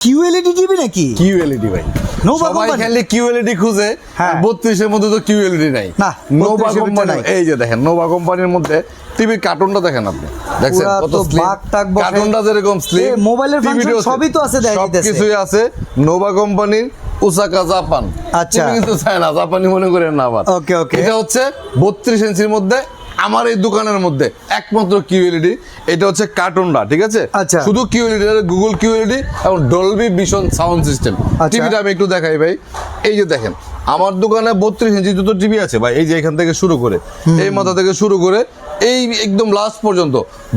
QLED TV নাকি? QLED ভাই, Nova সবাই কোম্পানি? খালি কিউএলইডি খুঁজে, হ্যাঁ। 32 এর মধ্যে তো কিউএলইডি নাই। না, নোভা 32 এর ভিতরে কোম্পানি, নাই। এই যে দেখেন নোভা কোম্পানির মধ্যে টিভির কার্টুনটা দেখেন আপনি, দেখছেন পুরা কত তো স্লিম বাঁক টাক বসে। কার্টুনটা যেরকম স্লিম, এ, মোবাইলের function সবই তো আছে, দেখা সব যাইতেছে। কিছুই আছে নোভা কোম্পানির। ওসাকা জাপান, আচ্ছা। তুমি কিন্তু চায় না জাপানি মনে করেন না আবার। ওকে, ওকে। এটা হচ্ছে 32 ইঞ্চির মধ্যে আমার এই দোকানের মধ্যে একমাত্র কিউএলইডি। এটা হচ্ছে কার্টুনটা, ঠিক আছে? আচ্ছা। শুধু কিউএলইডি, গুগল কিউএলইডি এবং ডলবি ভিশন সাউন্ড সিস্টেম। আচ্ছা। টিভিটা আমি একটু দেখাই ভাই, এই যে দেখেন আমার দোকানে 32 ইঞ্চি দুটো টিভি আছে ভাই। এই যে এখান থেকে শুরু করে এই মাথা থেকে শুরু করে এই একদম লাস্ট পর্যন্ত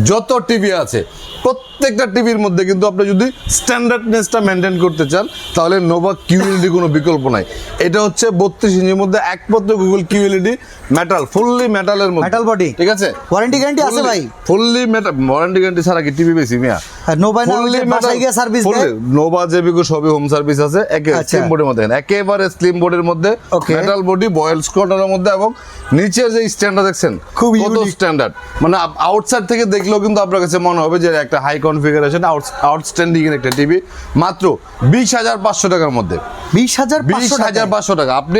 যত টিভি আছে প্রত্যেকটা টিভির মধ্যে কিন্তু আপনি যদি স্ট্যান্ডার্ডনেসটা মেনটেন করতে চান তাহলে নোভা কিউএলইডি কোনো বিকল্প নাই। এটা হচ্ছে 32 ইঞ্চির মধ্যে একমাত্র গুগল কিউএলইডি, মেটাল, ফুললি মেটালের মধ্যে, মেটাল বডি, ঠিক আছে? ওয়ারেন্টি গ্যারান্টি আছে ভাই? ফুললি মেটাল, ওয়ারেন্টি গ্যারান্টি ছাড়া কি টিভি বেশি মিয়া? নোভা না হলে বাসায় গিয়ে সার্ভিস দেয়? নোভা জেবিকো সবই হোম সার্ভিস আছে। আচ্ছা। স্লিম বোর্ডের মধ্যে, একেবারে স্লিম বোর্ডের মধ্যে, Okay. মেটাল বডি, বয়েল স্কোয়াডের মধ্যে, এবং নিচের যে স্ট্যান্ডার্ড দেখছেন খুব কত unique। স্ট্যান্ডার্ড, মানে আউটসাইড থেকে দেখলেও কিন্তু আপনার কাছে মনে হবে যে একটা হাই কনফিগারেশন আউটস্ট্যান্ডিং এর একটা টিভি, মাত্র 20,500 টাকার মধ্যে। 20,500 টাকা আপনি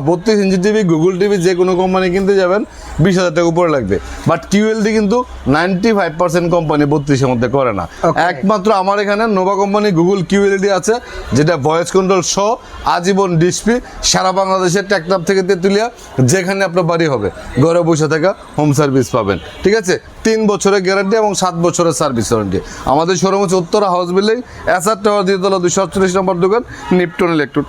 32 ইঞ্চি টিভি, গুগল টিভি যে কোনো কোম্পানি কিনতে যাবেন 20,000 টাকা উপরে লাগবে। বাট কিউএলডি কিন্তু 95% কোম্পানি 32 এর মধ্যে করে না। Okay. একমাত্র আমার এখানে নোভা কোম্পানি গুগল কিউএলডি আছে, যেটা ভয়েস কন্ট্রোল সহ আজীবন ডিসপ্লে, সারা বাংলাদেশের টেকনাফ থেকে তেতুলিয়া যেখানে আপনার বাড়ি হবে ঘরে বসে থাকা হোম সার্ভিস পাবেন, ঠিক আছে? 3 বছরের গ্যারান্টি এবং 7 বছরের সার্ভিস ওয়ারেন্টি। আমাদের শোরুম হচ্ছে Uttara house building, SR tower, দ্বিতলা 248 নম্বর দোকান, নিপটন ইলেকট্রিক।